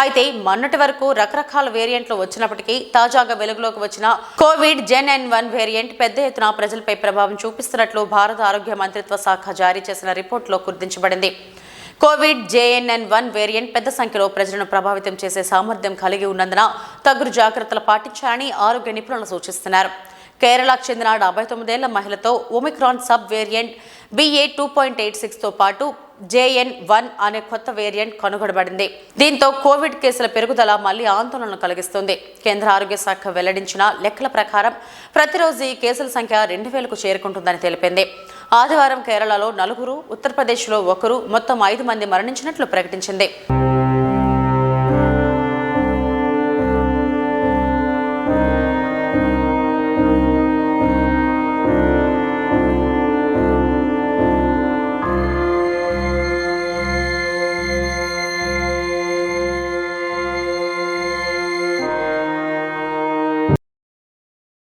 అయితే మొన్నటి వరకు రకరకాల వేరియంట్లు వచ్చినప్పటికీ తాజాగా వెలుగులోకి వచ్చిన కోవిడ్ JN.1 వేరియంట్ పెద్ద ఎత్తున ప్రజలపై ప్రభావం చూపిస్తున్నట్లు భారత ఆరోగ్య మంత్రిత్వ శాఖ జారీ చేసిన రిపోర్టులో గుర్తించబడింది. కోవిడ్ JN.1 వేరియంట్ పెద్ద సంఖ్యలో ప్రజలను ప్రభావితం చేసే సామర్థ్యం కలిగి ఉన్నందున తగు జాగ్రత్తలు పాటించాలని ఆరోగ్య నిపుణులు సూచిస్తున్నారు. కేరళకు చెందిన 59 ఏళ్ల మహిళతో ఒమిక్రాన్ సబ్ వేరియంట్ BA.2.86తో పాటు JN.1 అనే కొత్త వేరియంట్ కనుగొనబడింది. దీంతో కోవిడ్ కేసుల పెరుగుదల మళ్లీ ఆందోళనలు కలిగిస్తుంది. కేంద్ర ఆరోగ్య శాఖ వెల్లడించిన లెక్కల ప్రకారం ప్రతిరోజు ఈ కేసుల సంఖ్య 2000కు చేరుకుంటుందని తెలిపింది. ఆదివారం కేరళలో 4, ఉత్తరప్రదేశ్లో 1, మొత్తం 5 మంది మరణించినట్లు ప్రకటించింది.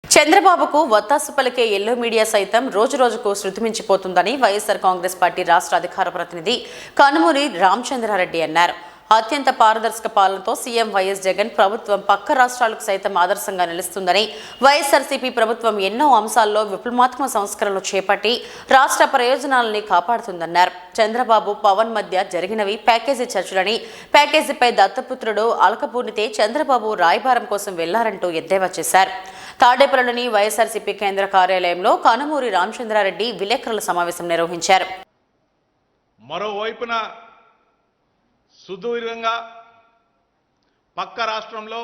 చంద్రబాబుకు వత్తాసు పలికే ఎల్లో మీడియా సైతం రోజురోజుకు శృతిమించిపోతుందని వైఎస్ఆర్ కాంగ్రెస్ పార్టీ రాష్ట్ర అధికార ప్రతినిధి కనుమూరి రామచంద్రారెడ్డి అన్నారు. అత్యంత పారదర్శక పాలనతో సీఎం వైఎస్ జగన్ ప్రభుత్వం పక్క రాష్ట్రాలకు సైతం ఆదర్శంగా నిలుస్తుందని, వైఎస్ఆర్సీపీ ప్రభుత్వం ఎన్నో అంశాల్లో విప్లవాత్మక సంస్కరణలు చేపట్టి రాష్ట్ర ప్రయోజనాలని కాపాడుతుందన్నారు. చంద్రబాబు పవన్ మధ్య జరిగినవి ప్యాకేజీ చర్చలని, ప్యాకేజీపై దత్తపుత్రుడు అలకపూర్ణితే చంద్రబాబు రాయబారం కోసం వెళ్లారంటూ ఎద్దేవా చేశారు. తాడేపల్లిలోని వైఎస్ఆర్సీపీ కేంద్ర కార్యాలయంలో కనుమూరి రామచంద్రారెడ్డి విలేకరుల సమావేశం నిర్వహించారు. మరోవైపున సుదూరంగా పక్క రాష్ట్రంలో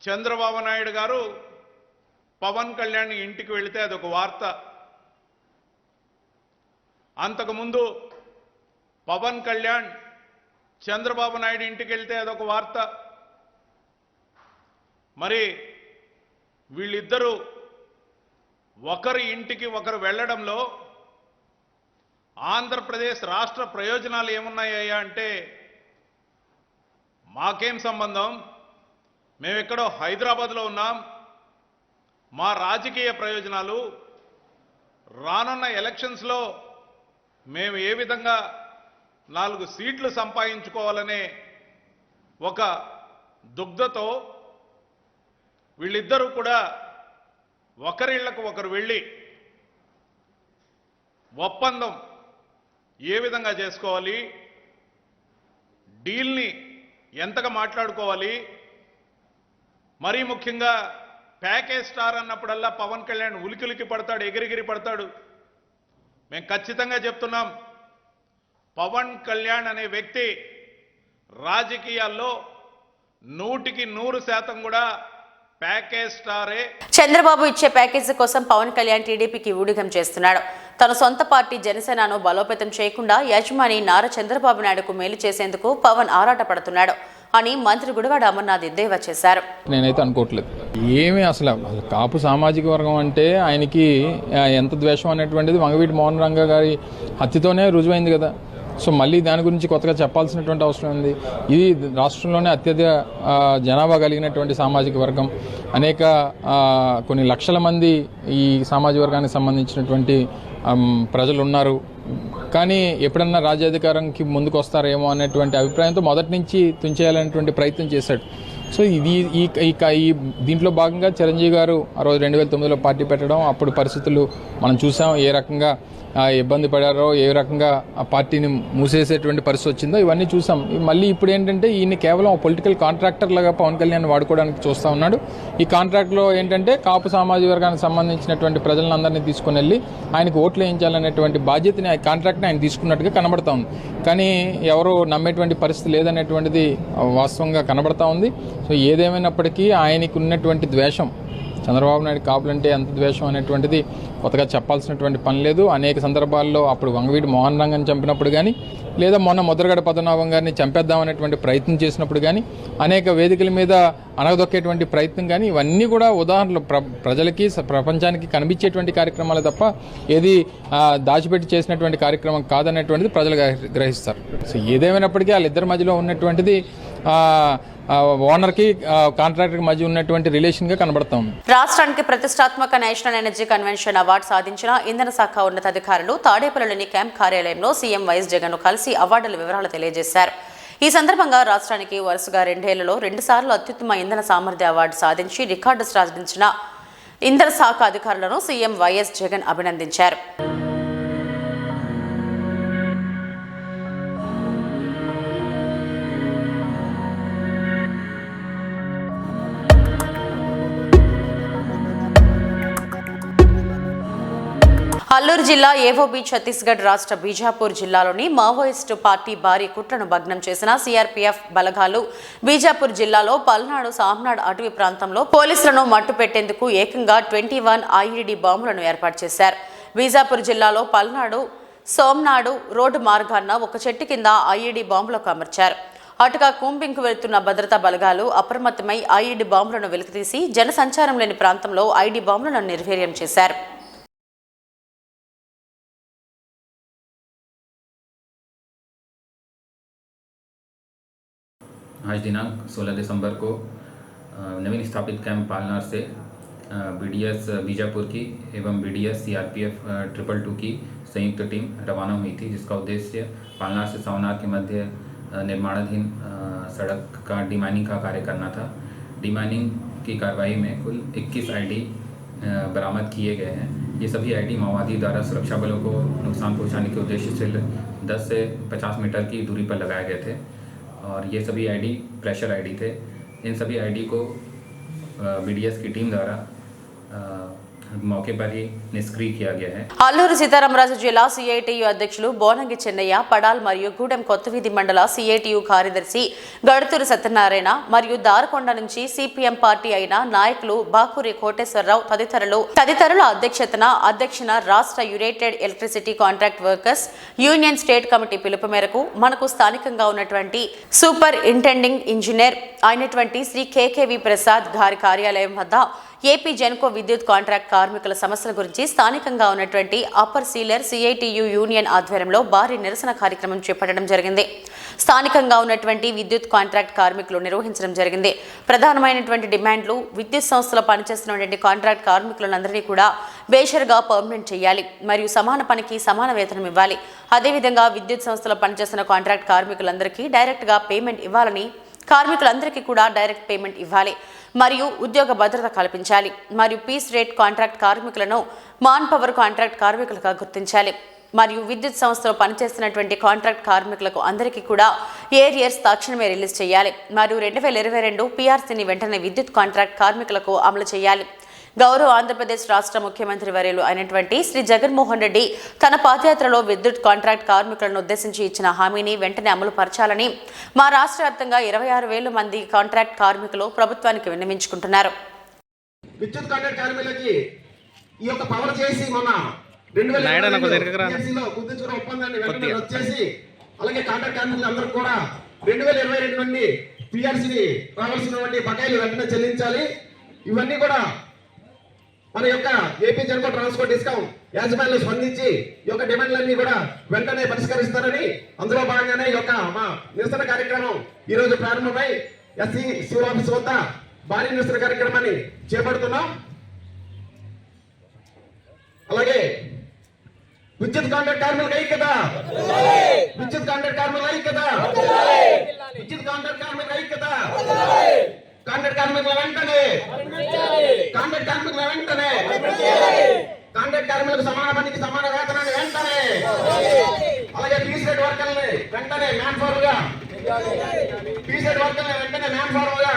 చంద్రబాబు నాయుడు గారు పవన్ కళ్యాణ్ ఇంటికి వెళితే అదొక వార్త. అంతకుముందు పవన్ కళ్యాణ్ చంద్రబాబు నాయుడు ఇంటికి వెళితే అదొక వార్త. మరి వీళ్ళిద్దరూ ఒకరి ఇంటికి ఒకరు వెళ్ళడంలో ఆంధ్రప్రదేశ్ రాష్ట్ర ప్రయోజనాలు ఏమున్నాయ్యా అంటే, మాకేం సంబంధం, మేమెక్కడో హైదరాబాద్లో ఉన్నాం, మా రాజకీయ ప్రయోజనాలు రానున్న ఎలక్షన్స్లో మేము ఏ విధంగా 4 సీట్లు సంపాదించుకోవాలనే ఒక దుగ్ధతో వీళ్ళిద్దరూ కూడా ఒకరిళ్లకు ఒకరు వెళ్ళి ఒప్పందం ఏ విధంగా చేసుకోవాలి, డీల్ని ఎంతగా మాట్లాడుకోవాలి, మరీ ముఖ్యంగా ప్యాకేజ్ స్టార్ అన్నప్పుడల్లా పవన్ కళ్యాణ్ ఉలికిలికి పడతాడు, ఎగిరిగిరి పడతాడు. మేము ఖచ్చితంగా చెప్తున్నాం, పవన్ కళ్యాణ్ అనే వ్యక్తి రాజకీయాల్లో 100కి 100% కూడా ప్యాకేజ్ స్టారే. చంద్రబాబు ఇచ్చే ప్యాకేజీ కోసం పవన్ కళ్యాణ్ టీడీపీకి ఊడిగం చేస్తున్నాడు. తన సొంత పార్టీ జనసేనను బలోపేతం చేయకుండా యజమాని నారా చంద్రబాబు నాయుడుకు మేలు చేసేందుకు పవన్ ఆరాటపడుతున్నాడు అని మంత్రి గుడివాడ అమర్నాథ్ ఎద్దేవా చేశారు. నేనైతే అనుకోవట్లేదు. ఏమీ అసలు కాపు సామాజిక వర్గం అంటే ఆయనకి ఎంత ద్వేషం అనేటువంటిది వంగవీటి మోహన్ రంగా గారి హత్యతోనే రుజువైంది కదా. సో మళ్ళీ దాని గురించి కొత్తగా చెప్పాల్సినటువంటి అవసరం ఉంది. ఇది రాష్ట్రంలోనే అత్యధిక జనాభా కలిగినటువంటి సామాజిక వర్గం. అనేక కొన్ని లక్షల మంది ఈ సామాజిక వర్గానికి సంబంధించినటువంటి ప్రజలు ఉన్నారు. కానీ ఎప్పుడన్నా రాజ్యాధికారంకి ముందుకు వస్తారేమో అనేటువంటి అభిప్రాయంతో మొదటి నుంచి తుంచేయాలనేటువంటి ప్రయత్నం చేశాడు. సో ఇది ఈ దీంట్లో భాగంగా చిరంజీవి గారు ఆ రోజు 2009లో పార్టీ పెట్టడం, అప్పుడు పరిస్థితులు మనం చూసాం ఏ రకంగా ఇబ్బంది పడారో, ఏ రకంగా ఆ పార్టీని మూసేసేటువంటి పరిస్థితి వచ్చిందో ఇవన్నీ చూసాం. మళ్ళీ ఇప్పుడు ఏంటంటే ఈయన కేవలం పొలిటికల్ కాంట్రాక్టర్ లాగా పవన్ కళ్యాణ్ వాడుకోవడానికి చూస్తూ ఉన్నాడు. ఈ కాంట్రాక్ట్లో ఏంటంటే కాపు సామాజిక వర్గానికి సంబంధించినటువంటి ప్రజలందరినీ తీసుకుని వెళ్ళి ఆయనకు ఓట్లు వేయించాలనేటువంటి బాధ్యతని ఆ కాంట్రాక్ట్ని ఆయన తీసుకున్నట్టుగా కనబడతా ఉంది. కానీ ఎవరు నమ్మేటువంటి పరిస్థితి లేదనేటువంటిది వాస్తవంగా కనబడతా ఉంది. సో ఏదేమైనప్పటికీ ఆయనకు ఉన్నటువంటి ద్వేషం, చంద్రబాబు నాయుడు కాపులంటే ఎంత ద్వేషం అనేటువంటిది కొత్తగా చెప్పాల్సినటువంటి పని లేదు. అనేక సందర్భాల్లో అప్పుడు వంగవీటి మోహన్ రంగని చంపినప్పుడు కానీ, లేదా మొన్న ముద్రగడ పద్మనాభం గారిని చంపేద్దామనేటువంటి ప్రయత్నం చేసినప్పుడు కానీ, అనేక వేదికల మీద అనగదొక్కేటువంటి ప్రయత్నం కానీ, ఇవన్నీ కూడా ఉదాహరణలు ప్రజలకి ప్రపంచానికి కనిపించేటువంటి కార్యక్రమాలే తప్ప ఏది దాచిపెట్టి చేసినటువంటి కార్యక్రమం కాదనేటువంటిది ప్రజలు గ్రహిస్తారు. సో ఏదేమైనప్పటికీ వాళ్ళిద్దరి మధ్యలో ఉన్నటువంటిది ఓనర్కి కాంట్రాక్టర్కి మధ్య ఉన్నటువంటి రిలేషన్గా కనబడతా ఉంది. రాష్ట్రానికి ప్రతిష్టాత్మక నేషనల్ ఎనర్జీ కన్వెన్షన్ అవార్డు సాధించిన ఇంధన శాఖ ఉన్నతాధికారులు తాడేపల్లిలోని క్యాంప్ కార్యాలయంలో సీఎం వైఎస్ జగన్ ను కలిసి అవార్డుల వివరాలు తెలియజేశారు. ఈ సందర్భంగా రాష్ట్రానికి వరుసగా 2 ఏళ్లలో 2 సార్లు అత్యుత్తమ ఇంధన సామర్థ్య అవార్డు సాధించి రికార్డు సాధించిన ఇంధన శాఖ అధికారులను సీఎం వైఎస్ జగన్ అభినందించారు. అల్లూరు జిల్లా ఏవోబీ ఛత్తీస్గఢ్ రాష్ట్ర బీజాపూర్ జిల్లాలోని మావోయిస్టు పార్టీ భారీ కుట్రను భగ్నం చేసిన సీఆర్పీఎఫ్ బలగాలు బీజాపూర్ జిల్లాలో పల్నాడు సామ్నాడ్ అటవీ ప్రాంతంలో పోలీసులను మట్టుపెట్టేందుకు ఏకంగా 21 ఐఈడీ బాంబులను ఏర్పాటు చేశారు. బీజాపూర్ జిల్లాలో పల్నాడు సోమ్నాడు రోడ్డు మార్గాన్న ఒక చెట్టు కింద ఐఈడీ బాంబులకు అమర్చారు. అటుగా కుంబింగ్కు వెళ్తున్న భద్రతా బలగాలు అప్రమత్తమై ఐఈడీ బాంబులను వెలికితీసి జనసంచారం లేని ప్రాంతంలో ఐఈడీ బాంబులను నిర్వీర్యం చేశారు. आज दिनांक 16 दिसंबर को नवीन स्थापित कैंप पालनार से बीडीएस बीजापुर की एवं बीडीएस सीआरपीएफ 222 की संयुक्त टीम रवाना हुई थी, जिसका उद्देश्य पालनार से सावनार के मध्य निर्माणाधीन सड़क का डिमाइनिंग का कार्य करना था। डिमाइनिंग की कार्रवाई में कुल 21 आईडी बरामद किए गए हैं। ये सभी आईडी माओवादी द्वारा सुरक्षा बलों को नुकसान पहुंचाने के उद्देश्य से 10 से 50 मीटर की दूरी पर लगाए गए थे और ये सभी आईडी प्रेशर आईडी थे। इन सभी आईडी को बीडीएस की टीम द्वारा मौके पर ही निष्क्रिय किया गया है. అల్లూరు సీతారామరాజు జిల్లా సిఐటియు అధ్యక్షులు బోనంగి చెన్నయ్య పడాల్ మరియు గూడెం కొత్తవీధి మండల సిఐటియు కార్యదర్శి గడుతూరు సత్యనారాయణ మరియు దారకొండ నుంచి సిపిఎం పార్టీ అయిన నాయకులు బాకూరి కోటేశ్వరరావు తదితరుల అధ్యక్షన రాష్ట్ర United electricity contract workers union state committee పిలుపు మేరకు మనకు స్థానికంగా ఉన్నటువంటి సూపర్ ఇంటెండింగ్ ఇంజనీర్ అయినటువంటి శ్రీ కేకేవి ప్రసాద్ గారి కార్యాలయం వద్ద ఏపీ జెన్కో విద్యుత్ కాంట్రాక్ట్ కార్మికుల సమస్యల గురించి స్థానికంగా ఉన్నటువంటి అప్పర్ సీలర్ సిఐటియు యూనియన్ ఆధ్వర్యంలో భారీ నిరసన కార్యక్రమం చేపట్టడం జరిగింది. స్థానికంగా ఉన్నటువంటి విద్యుత్ కాంట్రాక్ట్ కార్మికులు నిర్వహించడం జరిగింది. ప్రధానమైనటువంటి డిమాండ్లు విద్యుత్ సంస్థలో పనిచేస్తున్నటువంటి కాంట్రాక్ట్ కార్మికులందరినీ కూడా బేషరగా పర్మనెంట్ చేయాలి మరియు సమాన పనికి సమాన వేతనం ఇవ్వాలి. అదేవిధంగా విద్యుత్ సంస్థలో పనిచేస్తున్న కాంట్రాక్ట్ కార్మికులందరికీ డైరెక్ట్గా పేమెంట్ ఇవ్వాలని, కార్మికులందరికీ కూడా డైరెక్ట్ పేమెంట్ ఇవ్వాలి మరియు ఉద్యోగ భద్రత కల్పించాలి మరియు పీస్ రేట్ కాంట్రాక్ట్ కార్మికులను మాన్ పవర్ కాంట్రాక్ట్ కార్మికులుగా గుర్తించాలి మరియు విద్యుత్ సంస్థలో పనిచేస్తున్నటువంటి కాంట్రాక్ట్ కార్మికులకు అందరికీ కూడా ఏరియర్స్ తక్షణమే రిలీజ్ చేయాలి మరియు 2022 పీఆర్సీని వెంటనే విద్యుత్ కాంట్రాక్ట్ కార్మికులకు అమలు చేయాలి. గౌరవ ఆంధ్రప్రదేశ్ రాష్ట్ర ముఖ్యమంత్రి వర్యులు అయినటువంటి శ్రీ జగన్మోహన్ రెడ్డి తన పాదయాత్రలో విద్యుత్ కాంట్రాక్ట్ కార్మికులను ఉద్దేశించి ఇచ్చిన హామీని వెంటనే అమలు పరచాలని మా రాష్ట్ర వ్యాప్తంగా 26,000 మంది కాంట్రాక్ట్ కార్మికులు ప్రభుత్వానికి విన్నవించుకుంటున్నారు. విద్యుత్ కాంట్రాక్ట్ కార్మికులకి ఈ యొక్క పవర్ చేసి మొన్న 2022లో కుదుర్చుకున్న ఒప్పందాన్ని వెంటనే వచ్చేసి అలాగే కాంట్రాక్ట్ కార్మికులు అందరూ కూడా 2022 నుండి పీఆర్సీని రావాల్సినటువంటి బకాయిలు వెంటనే చెల్లించాలి. ఇవన్నీ కూడా మన యొక్క ఏపీ జెన్కో ట్రాన్స్పోర్ట్ డిస్కౌంట్ యాజమాన్యాలు స్పందించి ఈ యొక్క డిమాండ్లన్నీ కూడా వెంటనే పరిష్కరిస్తారని, అందులో భాగంగానే ఈ యొక్క మా నిరసన కార్యక్రమం ఈ రోజు ప్రారంభమై ఎస్సీ సివిల్ ఆఫీస్ వద్ద భారీ నిరసన కార్యక్రమాన్ని చేపడుతున్నాం. అలాగే విద్యుత్ కాంట్రాక్ట్ కార్మికుల ఐక్యత, విద్యుత్ కాంట్రాక్ట్ కార్మికుల ఐక్యత, విద్యుత్ కాంట్రాక్ట్ కార్మికుల ఐక్యత, కాంట్రాక్ట్ కార్మికుల వెంటనే, కాంట్రాక్ట్ కార్మికుల వెంటనే, కాంట్రాక్ట్ కార్మికులకు సమాన పనికి సమాన వేతనాన్ని వెంటనే, అలాగే పీసీఎడ్ వర్కర్లని వెంటనే మ్యాన్ పవర్ గా, పీసీఎడ్ వర్కర్లని వెంటనే మ్యాన్ పవర్ గా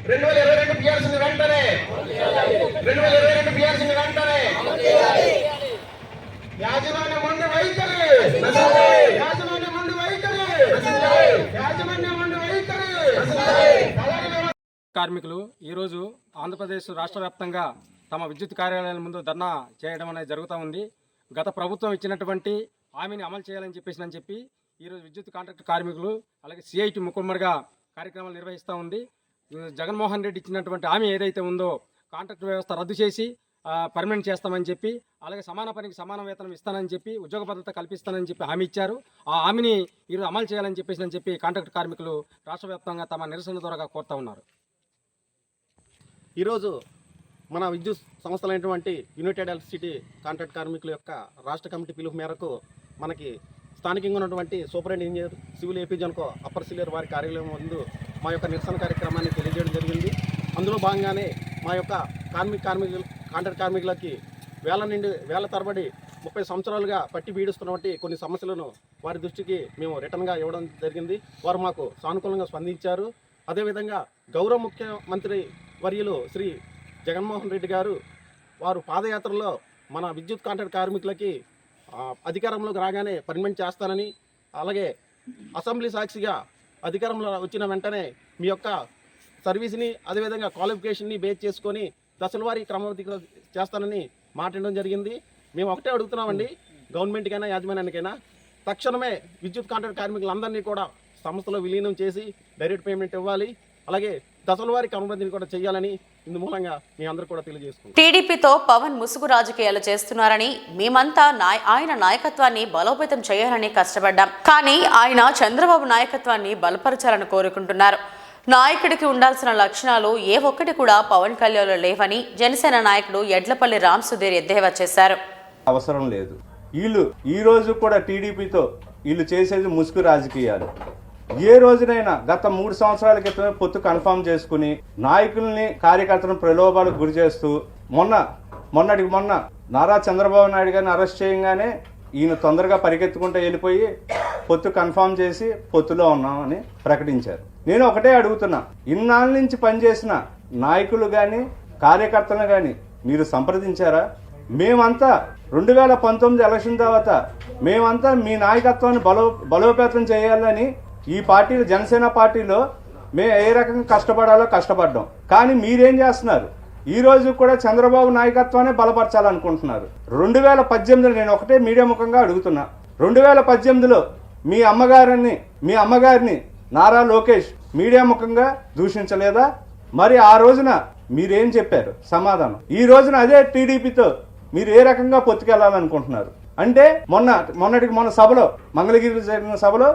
2022 పిఆర్సీని వెంటనే, 2022 పిఆర్సీని వెంటనే, యాజమాన్యం ఉండి వైఖరి, యాజమాన్యం ఉండి వైఖరి, యాజమాన్యం ఉండి వైఖరి. కార్మికులు ఈరోజు ఆంధ్రప్రదేశ్ రాష్ట్ర వ్యాప్తంగా తమ విద్యుత్ కార్యాలయాల ముందు ధర్నా చేయడం అనేది జరుగుతూ ఉంది. గత ప్రభుత్వం ఇచ్చినటువంటి హామీని అమలు చేయాలని చెప్పి ఈరోజు విద్యుత్ కాంట్రాక్ట్ కార్మికులు అలాగే సిఐటి ముక్కుమ్మడిగా కార్యక్రమాలు నిర్వహిస్తూ ఉంది. జగన్మోహన్ రెడ్డి ఇచ్చినటువంటి హామీ ఏదైతే ఉందో కాంట్రాక్ట్ వ్యవస్థ రద్దు చేసి పర్మనెంట్ చేస్తామని చెప్పి, అలాగే సమాన పనికి సమాన వేతనం ఇస్తానని చెప్పి, ఉద్యోగ భద్రత కల్పిస్తానని చెప్పి హామీ ఇచ్చారు. ఆ హామీని ఈరోజు అమలు చేయాలని చెప్పి కాంట్రాక్ట్ కార్మికులు రాష్ట్ర వ్యాప్తంగా తమ నిరసన ద్వారా కోరుతూ ఉన్నారు. ఈరోజు మన విద్యుత్ సంస్థలైనటువంటి యునైటెడ్ ఎలక్ట్రిసిటీ కాంట్రాక్ట్ కార్మికుల యొక్క రాష్ట్ర కమిటీ పిలుపు మేరకు మనకి స్థానికంగా ఉన్నటువంటి సూపరింటెండెంట్ ఇంజనీర్ సివిల్ ఏపీ జోన్కో అప్పర్ సిలియర్ వారి కార్యాలయం ముందు మా యొక్క నిరసన కార్యక్రమాన్ని తెలియజేయడం జరిగింది. అందులో భాగంగానే మా యొక్క కాంట్రాక్ట్ కార్మికులకి వేల తరబడి 30 సంవత్సరాలుగా పట్టి పీడిస్తున్నటువంటి కొన్ని సమస్యలను వారి దృష్టికి మేము రిటర్న్గా ఇవ్వడం జరిగింది. వారు మాకు సానుకూలంగా స్పందించారు. అదేవిధంగా గౌరవ ముఖ్యమంత్రి వర్యులు శ్రీ జగన్మోహన్ రెడ్డి గారు వారు పాదయాత్రలో మన విద్యుత్ కాంట్రాక్ట్ కార్మికులకి అధికారంలోకి రాగానే పర్మనెంట్ చేస్తానని, అలాగే అసెంబ్లీ సాక్షిగా అధికారంలో వచ్చిన వెంటనే మీ యొక్క సర్వీస్ని అదేవిధంగా క్వాలిఫికేషన్ని బేస్ చేసుకొని దశలవారీ క్రమబద్ధీకరణ చేస్తానని మాట్లాడడం జరిగింది. మేము ఒకటే అడుగుతున్నామండి, గవర్నమెంట్కైనా యాజమాన్యానికైనా తక్షణమే విద్యుత్ కాంట్రాక్ట్ కార్మికులందరినీ కూడా సంస్థలో విలీనం చేసి డైరెక్ట్ పేమెంట్ ఇవ్వాలి, అలాగే దశలవారీ క్రమబద్ధీకరణ కూడా చేయాలని ఇందుమూలంగా మీ అందరూ కూడా తెలియజేసుకుంటాం. టీడీపీతో పవన్ ముసుగు రాజకీయాలు చేస్తున్నారని, మేమంతా ఆయన నాయకత్వాన్ని బలోపేతం చేయాలని కష్టపడ్డాం. కానీ ఆయన చంద్రబాబు నాయకత్వాన్ని బలపరచాలని కోరుకుంటున్నారు. నాయకుడికి ఉండాల్సిన లక్షణాలు ఏ ఒక్కటి కూడా పవన్ కళ్యాణ్లో లేవని జనసేన నాయకుడు ఎడ్లపల్లి రామ్ సుధీర్ ఎద్దేవా చేశారు. అవసరం లేదు. వీళ్ళు ఈ రోజు కూడా టీడీపీతో వీళ్ళు చేసేది ముసుగు రాజకీయాలు. ఏ రోజునైనా గత 3 సంవత్సరాల క్రితమే పొత్తు కన్ఫర్మ్ చేసుకుని నాయకుల్ని కార్యకర్తలను ప్రలోభాలకు గురి చేస్తూ మొన్నటికి మొన్న నారా చంద్రబాబు నాయుడు గారిని అరెస్ట్ చేయగానే ఈయన తొందరగా పరిగెత్తుకుంటూ వెళ్ళిపోయి పొత్తు కన్ఫర్మ్ చేసి పొత్తులో ఉన్నామని ప్రకటించారు. నేను ఒకటే అడుగుతున్నా, ఇన్నాళ్ళ నుంచి పనిచేసిన నాయకులు కానీ కార్యకర్తలు కానీ మీరు సంప్రదించారా? మేమంతా 2019 ఎలక్షన్ తర్వాత మేమంతా మీ నాయకత్వాన్ని బలోపేతం చేయాలని ఈ పార్టీలో జనసేన పార్టీలో మేము ఏ రకంగా కష్టపడాలో కష్టపడ్డాం. కానీ మీరేం చేస్తున్నారు? ఈ రోజు కూడా చంద్రబాబు నాయకత్వాన్ని బలపరచాలనుకుంటున్నారు. 2018 నేను ఒకటే మీడియా ముఖంగా అడుగుతున్నా, 2018లో మీ అమ్మగారిని నారా లోకేష్ మీడియా ముఖంగా దూషించలేదా? మరి ఆ రోజున మీరేం చెప్పారు సమాధానం? ఈ రోజున అదే టీడీపీతో మీరు ఏ రకంగా పొత్తుకెళ్లాలనుకుంటున్నారు? అంటే మొన్న సభలో మంగళగిరి జరిగిన సభలో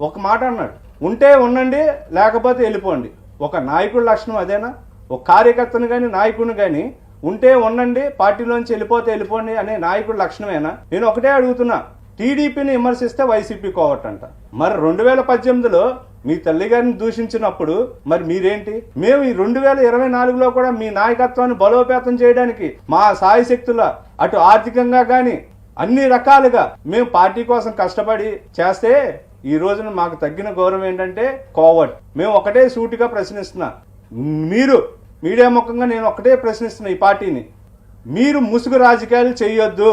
ఒక మాట అన్నాడు, ఉంటే ఉండండి లేకపోతే వెళ్ళిపోండి. ఒక నాయకుడి లక్షణం అదేనా? ఒక కార్యకర్తను కానీ నాయకుడిని కానీ ఉంటే ఉండండి పార్టీలోంచి వెళ్ళిపోండి అనే నాయకుడి లక్షణమేనా? నేను ఒకటే అడుగుతున్నా, టీడీపీని విమర్శిస్తే వైసీపీ కోవటంట. మరి 2018లో మీ తల్లి గారిని దూషించినప్పుడు మరి మీరేంటి? మేము ఈ 2024లో కూడా మీ నాయకత్వాన్ని బలోపేతం చేయడానికి మా సాయశక్తుల అటు ఆర్థికంగా కానీ అన్ని రకాలుగా మేము పార్టీ కోసం కష్టపడి చేస్తే ఈ రోజున మాకు తగ్గిన గౌరవం ఏంటంటే కోవర్ట్. మేము ఒకటే సూటిగా ప్రశ్నిస్తున్నా, మీరు మీడియా ముఖంగా నేను ఒకటే ప్రశ్నిస్తున్నా ఈ పార్టీని, మీరు ముసుగు రాజకీయాలు చేయొద్దు.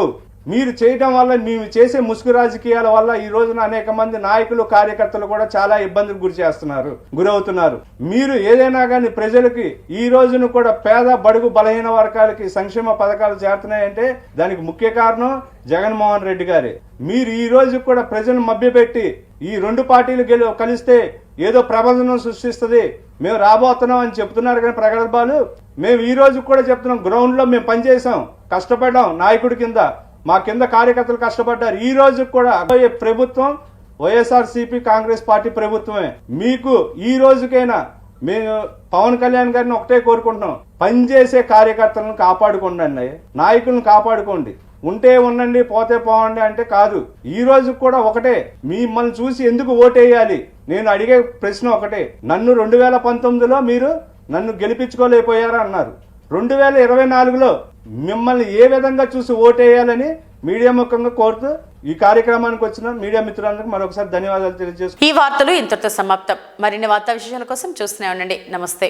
మీరు చేయడం వల్ల మేము చేసే ముసుగు రాజకీయాల వల్ల ఈ రోజున అనేక మంది నాయకులు కార్యకర్తలు కూడా చాలా ఇబ్బందులకు గురవుతున్నారు. మీరు ఏదైనా కానీ ప్రజలకి ఈ రోజున కూడా పేద బడుగు బలహీన వర్గాలకి సంక్షేమ పథకాలు చేరుతున్నాయంటే దానికి ముఖ్య కారణం జగన్మోహన్ రెడ్డి గారే. మీరు ఈ రోజు కూడా ప్రజలను మభ్యపెట్టి ఈ 2 పార్టీలు కలిస్తే ఏదో ప్రబంధనం సృష్టిస్తుంది, మేము రాబోతున్నాం అని చెప్తున్నారు. కానీ ప్రగల్భాలు మేము ఈ రోజు కూడా చెప్తున్నాం, గ్రౌండ్ లో మేము పనిచేసాం, కష్టపడ్డాం, నాయకుడి కింద మా కింద కార్యకర్తలు కష్టపడ్డారు. ఈ రోజు కూడా ప్రభుత్వం వైఎస్ఆర్సీపీ కాంగ్రెస్ పార్టీ ప్రభుత్వమే. మీకు ఈ రోజుకైనా మేము పవన్ కళ్యాణ్ గారిని ఒకటే కోరుకుంటున్నాం, పనిచేసే కార్యకర్తలను కాపాడుకోండి, నాయకులను కాపాడుకోండి. ఉంటే ఉండండి పోతే పోవండి అంటే కాదు. ఈ రోజు కూడా ఒకటే, మిమ్మల్ని చూసి ఎందుకు ఓటేయాలి? నేను అడిగే ప్రశ్న ఒకటే, నన్ను 2019లో మీరు నన్ను గెలిపించుకోలేకపోయారా అన్నారు. 2024లో మిమ్మల్ని ఏ విధంగా చూసి ఓటేయాలని మీడియా ముఖంగా కోరుతూ ఈ కార్యక్రమానికి వచ్చిన మీడియా మిత్రులందరికీ మరొకసారి ధన్యవాదాలు తెలియజేస్తున్నాను. ఈ వార్తలు ఇంతటితో సమాప్తం. మరిన్ని వార్తా విశేషాల కోసం చూస్తూనే ఉండండి. నమస్తే.